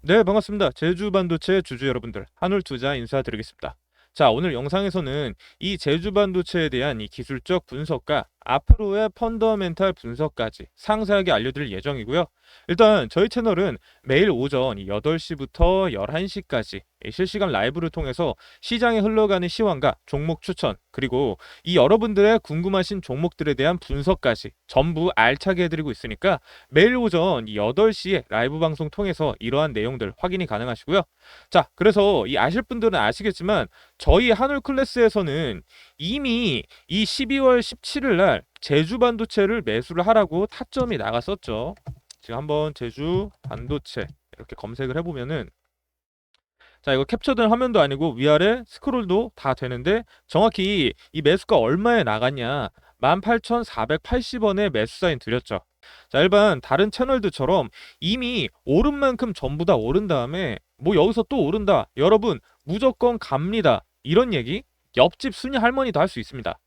네, 반갑습니다. 제주반도체 주주 여러분들, 한울투자 인사드리겠습니다. 자, 오늘 영상에서는 이 제주반도체에 대한 이 기술적 분석과 앞으로의 펀더멘탈 분석까지 상세하게 알려드릴 예정이고요. 일단 저희 채널은 매일 오전 8시부터 11시까지 실시간 라이브를 통해서 시장에 흘러가는 시황과 종목 추천, 그리고 이 여러분들의 궁금하신 종목들에 대한 분석까지 전부 알차게 해드리고 있으니까 매일 오전 8시에 라이브 방송 통해서 이러한 내용들 확인이 가능하시고요. 자, 그래서 이 아실 분들은 아시겠지만 저희 한울 클래스에서는 이미 이 12월 17일 날 제주 반도체를 매수를 하라고 타점이 나갔었죠. 지금 한번 제주 반도체 이렇게 검색을 해보면은, 자, 이거 캡처된 화면도 아니고 위아래 스크롤도 다 되는데, 정확히 이 매수가 얼마에 나갔냐, 18,480원에 매수 사인 드렸죠. 자, 일반 다른 채널들처럼 이미 오른 만큼 전부 다 오른 다음에 뭐 여기서 또 오른다, 여러분 무조건 갑니다, 이런 얘기 옆집 순이 할머니도 할 수 있습니다.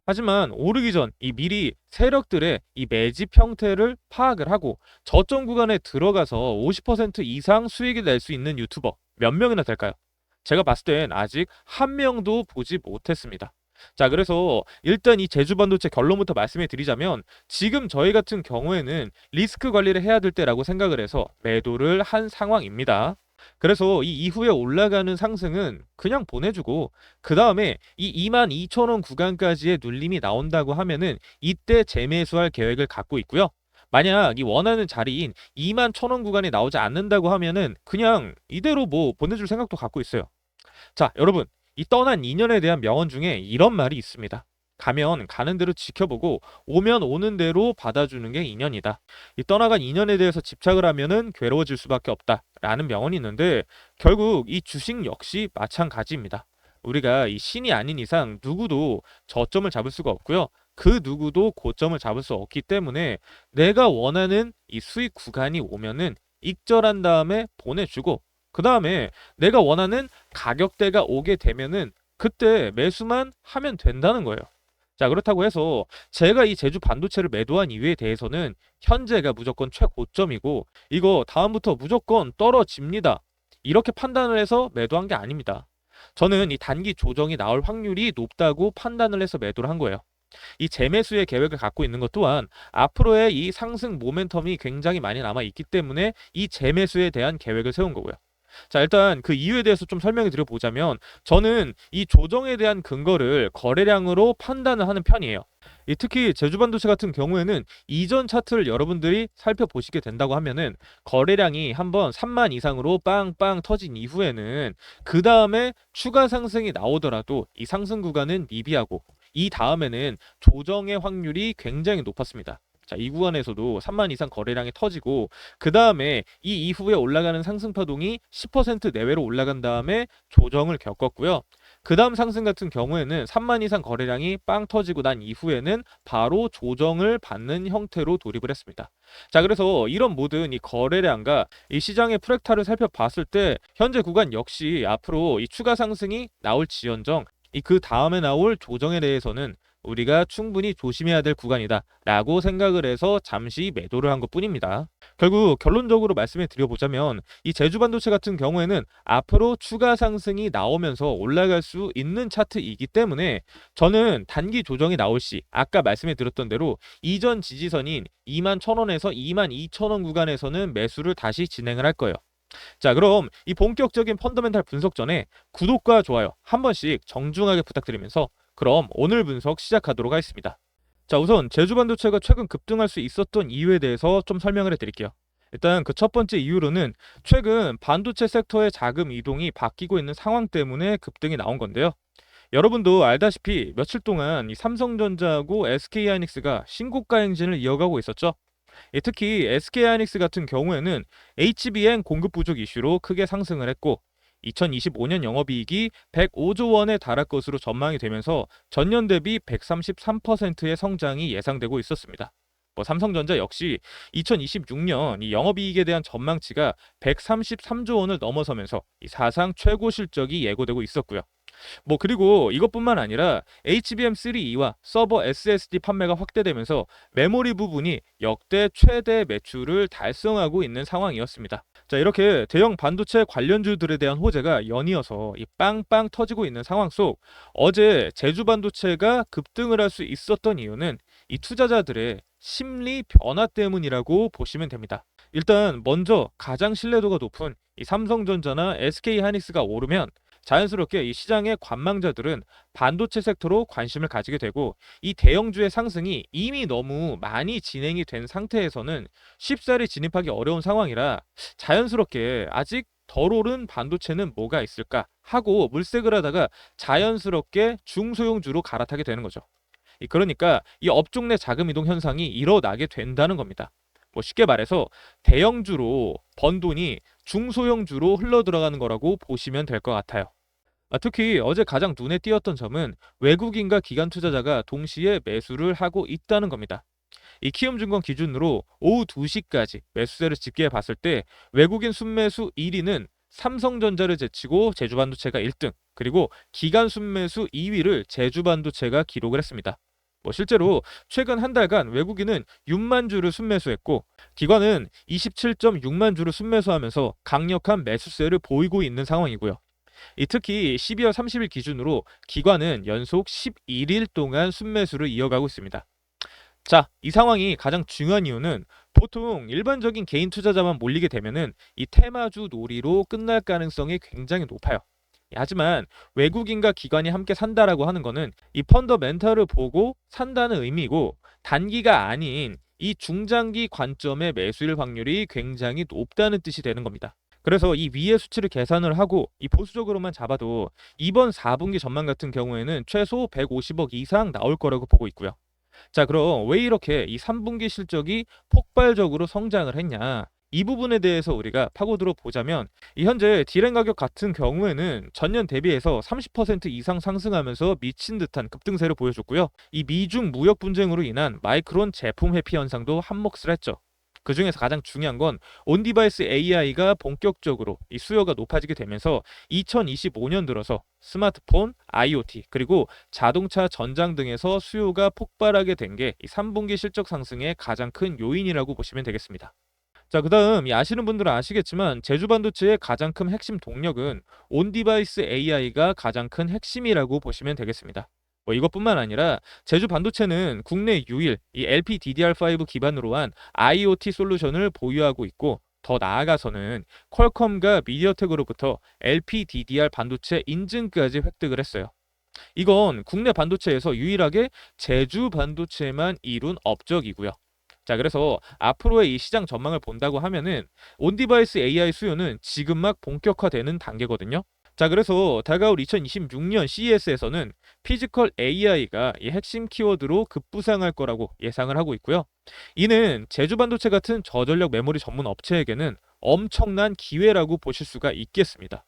하지만 오르기 전 이 미리 세력들의 이 매집 형태를 파악을 하고 저점 구간에 들어가서 50% 이상 수익을 낼 수 있는 유튜버 몇 명이나 될까요? 제가 봤을 땐 아직 한 명도 보지 못했습니다. 자, 그래서 일단 이 제주 반도체 결론부터 말씀해 드리자면, 지금 저희 같은 경우에는 리스크 관리를 해야 될 때라고 생각을 해서 매도를 한 상황입니다. 그래서 이 이후에 올라가는 상승은 그냥 보내주고, 그 다음에 이 22,000원 구간까지의 눌림이 나온다고 하면은 이때 재매수할 계획을 갖고 있고요. 만약 이 원하는 자리인 21,000원 구간이 나오지 않는다고 하면은 그냥 이대로 뭐 보내줄 생각도 갖고 있어요. 자, 여러분, 이 떠난 인연에 대한 명언 중에 이런 말이 있습니다. 가면 가는 대로 지켜보고 오면 오는 대로 받아주는 게 인연이다. 이 떠나간 인연에 대해서 집착을 하면은 괴로워질 수밖에 없다라는 명언이 있는데, 결국 이 주식 역시 마찬가지입니다. 우리가 이 신이 아닌 이상 누구도 저점을 잡을 수가 없고요. 그 누구도 고점을 잡을 수 없기 때문에 내가 원하는 이 수익 구간이 오면은 익절한 다음에 보내주고, 그 다음에 내가 원하는 가격대가 오게 되면은 그때 매수만 하면 된다는 거예요. 자, 그렇다고 해서 제가 이 제주 반도체를 매도한 이유에 대해서는 현재가 무조건 최고점이고 이거 다음부터 무조건 떨어집니다, 이렇게 판단을 해서 매도한 게 아닙니다. 저는 이 단기 조정이 나올 확률이 높다고 판단을 해서 매도를 한 거예요. 이 재매수의 계획을 갖고 있는 것 또한 앞으로의 이 상승 모멘텀이 굉장히 많이 남아 있기 때문에 이 재매수에 대한 계획을 세운 거고요. 자, 일단 그 이유에 대해서 좀 설명을 드려보자면, 저는 이 조정에 대한 근거를 거래량으로 판단을 하는 편이에요. 이 특히 제주반도체 같은 경우에는 이전 차트를 여러분들이 살펴보시게 된다고 하면은 거래량이 한번 3만 이상으로 빵빵 터진 이후에는 그 다음에 추가 상승이 나오더라도 이 상승 구간은 미비하고 이 다음에는 조정의 확률이 굉장히 높았습니다. 자, 이 구간에서도 3만 이상 거래량이 터지고 그 다음에 이 이후에 올라가는 상승 파동이 10% 내외로 올라간 다음에 조정을 겪었고요. 그 다음 상승 같은 경우에는 3만 이상 거래량이 빵 터지고 난 이후에는 바로 조정을 받는 형태로 돌입을 했습니다. 자, 그래서 이런 모든 이 거래량과 이 시장의 프랙탈을 살펴봤을 때 현재 구간 역시 앞으로 이 추가 상승이 나올지언정 이 그 다음에 나올 조정에 대해서는 우리가 충분히 조심해야 될 구간이다 라고 생각을 해서 잠시 매도를 한 것뿐입니다. 결국 결론적으로 말씀해 드려보자면, 이 제주반도체 같은 경우에는 앞으로 추가 상승이 나오면서 올라갈 수 있는 차트이기 때문에 저는 단기 조정이 나올 시 아까 말씀해 드렸던 대로 이전 지지선인 21,000원에서 22,000원 구간에서는 매수를 다시 진행을 할 거예요. 자, 그럼 이 본격적인 펀더멘탈 분석 전에 구독과 좋아요 한 번씩 정중하게 부탁드리면서 그럼 오늘 분석 시작하도록 하겠습니다. 자, 우선 제주반도체가 최근 급등할 수 있었던 이유에 대해서 좀 설명을 해드릴게요. 일단 그 첫 번째 이유로는 최근 반도체 섹터의 자금 이동이 바뀌고 있는 상황 때문에 급등이 나온 건데요. 여러분도 알다시피 며칠 동안 이 삼성전자하고 SK하이닉스가 신고가 행진을 이어가고 있었죠. 특히 SK하이닉스 같은 경우에는 HBM 공급 부족 이슈로 크게 상승을 했고 2025년 영업이익이 105조 원에 달할 것으로 전망이 되면서 전년 대비 133%의 성장이 예상되고 있었습니다. 삼성전자 역시 2026년 이 영업이익에 대한 전망치가 133조 원을 넘어서면서 이 사상 최고 실적이 예고되고 있었고요. 그리고 이것뿐만 아니라 HBM3E와 서버 SSD 판매가 확대되면서 메모리 부분이 역대 최대 매출을 달성하고 있는 상황이었습니다. 자, 이렇게 대형 반도체 관련주들에 대한 호재가 연이어서 이 빵빵 터지고 있는 상황 속 어제 제주 반도체가 급등을 할 수 있었던 이유는 이 투자자들의 심리 변화 때문이라고 보시면 됩니다. 일단 먼저 가장 신뢰도가 높은 이 삼성전자나 SK 하이닉스가 오르면 자연스럽게 이 시장의 관망자들은 반도체 섹터로 관심을 가지게 되고, 이 대형주의 상승이 이미 너무 많이 진행이 된 상태에서는 쉽사리 진입하기 어려운 상황이라 자연스럽게 아직 덜 오른 반도체는 뭐가 있을까 하고 물색을 하다가 자연스럽게 중소형주로 갈아타게 되는 거죠. 그러니까 이 업종 내 자금 이동 현상이 일어나게 된다는 겁니다. 뭐 쉽게 말해서 대형주로 번 돈이 중소형주로 흘러 들어가는 거라고 보시면 될 것 같아요. 특히 어제 가장 눈에 띄었던 점은 외국인과 기관 투자자가 동시에 매수를 하고 있다는 겁니다. 이 키움증권 기준으로 오후 2시까지 매수세를 집계해 봤을 때 외국인 순매수 1위는 삼성전자를 제치고 제주반도체가 1등, 그리고 기관 순매수 2위를 제주반도체가 기록을 했습니다. 뭐 실제로 최근 한 달간 외국인은 6만 주를 순매수했고 기관은 27.6만 주를 순매수하면서 강력한 매수세를 보이고 있는 상황이고요. 특히 12월 30일 기준으로 기관은 연속 11일 동안 순매수를 이어가고 있습니다. 자, 이 상황이 가장 중요한 이유는 보통 일반적인 개인 투자자만 몰리게 되면은 이 테마주 놀이로 끝날 가능성이 굉장히 높아요. 하지만 외국인과 기관이 함께 산다라고 하는 거는 이 펀더멘탈을 보고 산다는 의미고, 단기가 아닌 이 중장기 관점의 매수일 확률이 굉장히 높다는 뜻이 되는 겁니다. 그래서 이 위의 수치를 계산을 하고 이 보수적으로만 잡아도 이번 4분기 전망 같은 경우에는 최소 150억 이상 나올 거라고 보고 있고요. 자, 그럼 왜 이렇게 이 3분기 실적이 폭발적으로 성장을 했냐? 이 부분에 대해서 우리가 파고들어 보자면, 이 현재 디램 가격 같은 경우에는 전년 대비해서 30% 이상 상승하면서 미친 듯한 급등세를 보여줬고요. 이 미중 무역 분쟁으로 인한 마이크론 제품 회피 현상도 한몫을 했죠. 그 중에서 가장 중요한 건 온디바이스 AI가 본격적으로 이 수요가 높아지게 되면서 2025년 들어서 스마트폰, IoT, 그리고 자동차 전장 등에서 수요가 폭발하게 된 게 이 3분기 실적 상승의 가장 큰 요인이라고 보시면 되겠습니다. 자, 그다음 이 아시는 분들은 아시겠지만 제주 반도체의 가장 큰 핵심 동력은 온디바이스 AI가 가장 큰 핵심이라고 보시면 되겠습니다. 뭐 이것뿐만 아니라 제주 반도체는 국내 유일 이 LPDDR5 기반으로 한 IoT 솔루션을 보유하고 있고, 더 나아가서는 퀄컴과 미디어텍으로부터 LPDDR 반도체 인증까지 획득을 했어요. 이건 국내 반도체에서 유일하게 제주 반도체만 이룬 업적이고요. 자, 그래서 앞으로의 이 시장 전망을 본다고 하면은 온디바이스 AI 수요는 지금 막 본격화되는 단계거든요. 자, 그래서 다가올 2026년 CES에서는 피지컬 AI가 이 핵심 키워드로 급부상할 거라고 예상을 하고 있고요. 이는 제주 반도체 같은 저전력 메모리 전문 업체에게는 엄청난 기회라고 보실 수가 있겠습니다.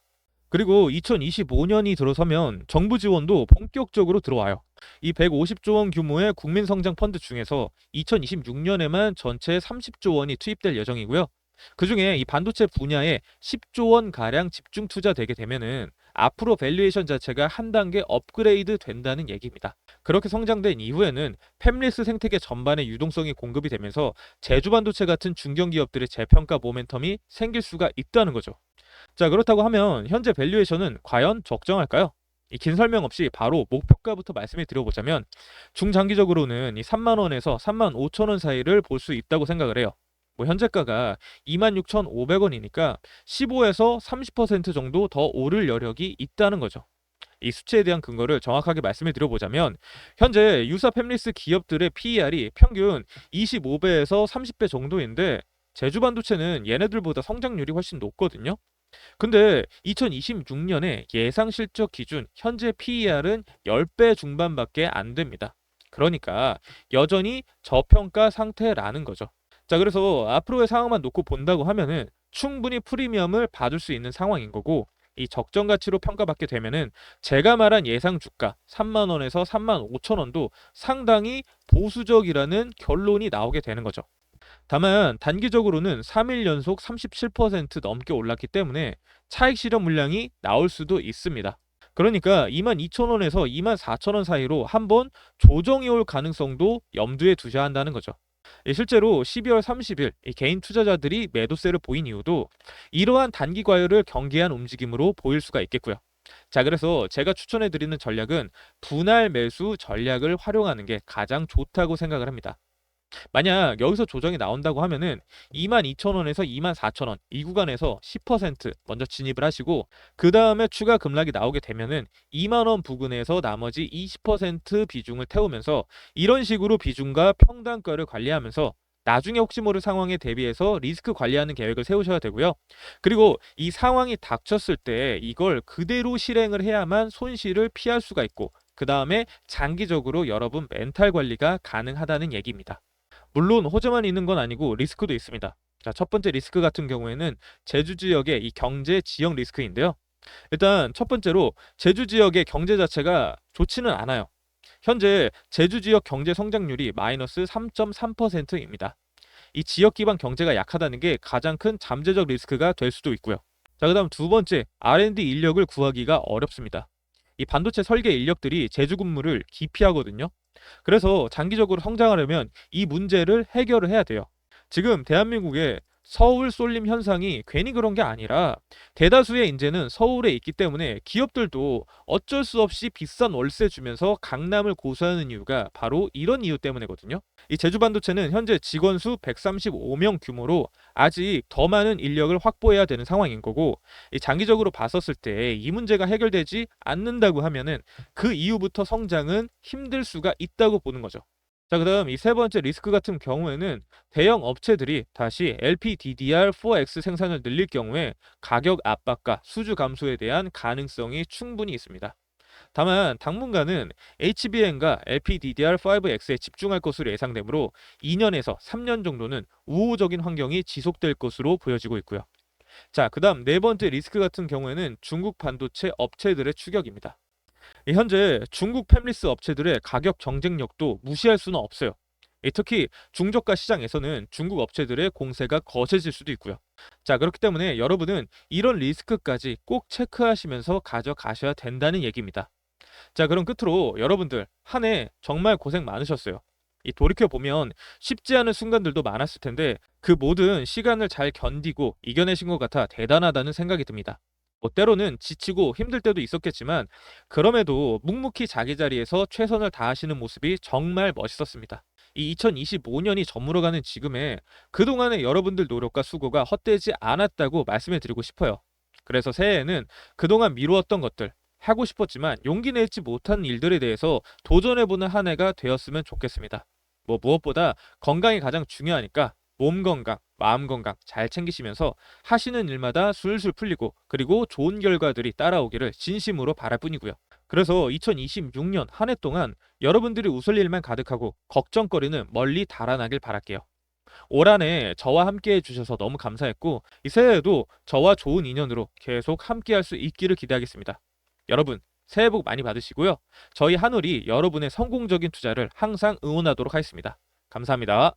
그리고 2025년이 들어서면 정부 지원도 본격적으로 들어와요. 이 150조 원 규모의 국민성장 펀드 중에서 2026년에만 전체 30조 원이 투입될 예정이고요. 그중에 이 반도체 분야에 10조 원 가량 집중 투자되게 되면은 앞으로 밸류에이션 자체가 한 단계 업그레이드 된다는 얘기입니다. 그렇게 성장된 이후에는 팹리스 생태계 전반의 유동성이 공급이 되면서 제주 반도체 같은 중견 기업들의 재평가 모멘텀이 생길 수가 있다는 거죠. 자, 그렇다고 하면 현재 밸류에이션은 과연 적정할까요? 이 긴 설명 없이 바로 목표가부터 말씀을 드려보자면, 중장기적으로는 이 3만 원에서 3만 5천 원 사이를 볼 수 있다고 생각을 해요. 뭐 현재가가 26,500원이니까 15에서 30% 정도 더 오를 여력이 있다는 거죠. 이 수치에 대한 근거를 정확하게 말씀을 드려보자면, 현재 유사 팹리스 기업들의 PER이 평균 25배에서 30배 정도인데 제주 반도체는 얘네들보다 성장률이 훨씬 높거든요. 근데 2026년에 예상 실적 기준 현재 PER은 10배 중반밖에 안 됩니다. 그러니까 여전히 저평가 상태라는 거죠. 자, 그래서 앞으로의 상황만 놓고 본다고 하면은 충분히 프리미엄을 받을 수 있는 상황인 거고, 이 적정 가치로 평가받게 되면은 제가 말한 예상 주가 3만 원에서 3만 5천 원도 상당히 보수적이라는 결론이 나오게 되는 거죠. 다만 단기적으로는 3일 연속 37% 넘게 올랐기 때문에 차익 실현 물량이 나올 수도 있습니다. 그러니까 22,000원에서 24,000원 사이로 한번 조정이 올 가능성도 염두에 두셔야 한다는 거죠. 실제로 12월 30일 개인 투자자들이 매도세를 보인 이유도 이러한 단기 과열을 경계한 움직임으로 보일 수가 있겠고요. 자, 그래서 제가 추천해 드리는 전략은 분할 매수 전략을 활용하는 게 가장 좋다고 생각을 합니다. 만약 여기서 조정이 나온다고 하면은 22,000원에서 24,000원 이 구간에서 10% 먼저 진입을 하시고, 그 다음에 추가 급락이 나오게 되면은 2만 원 부근에서 나머지 20% 비중을 태우면서 이런 식으로 비중과 평단가를 관리하면서 나중에 혹시 모를 상황에 대비해서 리스크 관리하는 계획을 세우셔야 되고요. 그리고 이 상황이 닥쳤을 때 이걸 그대로 실행을 해야만 손실을 피할 수가 있고, 그 다음에 장기적으로 여러분 멘탈 관리가 가능하다는 얘기입니다. 물론 호재만 있는 건 아니고 리스크도 있습니다. 자, 첫 번째 리스크 같은 경우에는 제주 지역의 이 경제 지역 리스크인데요. 일단 첫 번째로 제주 지역의 경제 자체가 좋지는 않아요. 현재 제주 지역 경제 성장률이 마이너스 3.3%입니다. 이 지역 기반 경제가 약하다는 게 가장 큰 잠재적 리스크가 될 수도 있고요. 자, 그다음 두 번째, R&D 인력을 구하기가 어렵습니다. 이 반도체 설계 인력들이 제주 근무를 기피하거든요. 그래서 장기적으로 성장하려면 이 문제를 해결을 해야 돼요. 지금 대한민국의 서울 쏠림 현상이 괜히 그런 게 아니라 대다수의 인재는 서울에 있기 때문에 기업들도 어쩔 수 없이 비싼 월세 주면서 강남을 고수하는 이유가 바로 이런 이유 때문이거든요. 이 제주반도체는 현재 직원 수 135명 규모로 아직 더 많은 인력을 확보해야 되는 상황인 거고, 이 장기적으로 봤었을 때 이 문제가 해결되지 않는다고 하면은 그 이후부터 성장은 힘들 수가 있다고 보는 거죠. 자, 그다음 이 세 번째 리스크 같은 경우에는 대형 업체들이 다시 LPDDR4X 생산을 늘릴 경우에 가격 압박과 수주 감소에 대한 가능성이 충분히 있습니다. 다만 당분간은 HBM과 LPDDR5X에 집중할 것으로 예상되므로 2년에서 3년 정도는 우호적인 환경이 지속될 것으로 보여지고 있고요. 자, 그다음 네 번째 리스크 같은 경우에는 중국 반도체 업체들의 추격입니다. 현재 중국 팹리스 업체들의 가격 경쟁력도 무시할 수는 없어요. 특히 중저가 시장에서는 중국 업체들의 공세가 거세질 수도 있고요. 자, 그렇기 때문에 여러분은 이런 리스크까지 꼭 체크하시면서 가져가셔야 된다는 얘기입니다. 자, 그럼 끝으로 여러분들 한 해 정말 고생 많으셨어요. 이 돌이켜보면 쉽지 않은 순간들도 많았을 텐데 그 모든 시간을 잘 견디고 이겨내신 것 같아 대단하다는 생각이 듭니다. 뭐 때로는 지치고 힘들 때도 있었겠지만 그럼에도 묵묵히 자기 자리에서 최선을 다하시는 모습이 정말 멋있었습니다. 이 2025년이 저물어가는 지금에 그동안의 여러분들 노력과 수고가 헛되지 않았다고 말씀해 드리고 싶어요. 그래서 새해에는 그동안 미루었던 것들, 하고 싶었지만 용기 내지 못한 일들에 대해서 도전해보는 한 해가 되었으면 좋겠습니다. 뭐 무엇보다 건강이 가장 중요하니까 몸 건강, 마음 건강 잘 챙기시면서 하시는 일마다 술술 풀리고 그리고 좋은 결과들이 따라오기를 진심으로 바랄 뿐이고요. 그래서 2026년 한 해 동안 여러분들이 웃을 일만 가득하고 걱정거리는 멀리 달아나길 바랄게요. 올 한 해 저와 함께 해주셔서 너무 감사했고 이 새해에도 저와 좋은 인연으로 계속 함께 할 수 있기를 기대하겠습니다. 여러분 새해 복 많이 받으시고요. 저희 한울이 여러분의 성공적인 투자를 항상 응원하도록 하겠습니다. 감사합니다.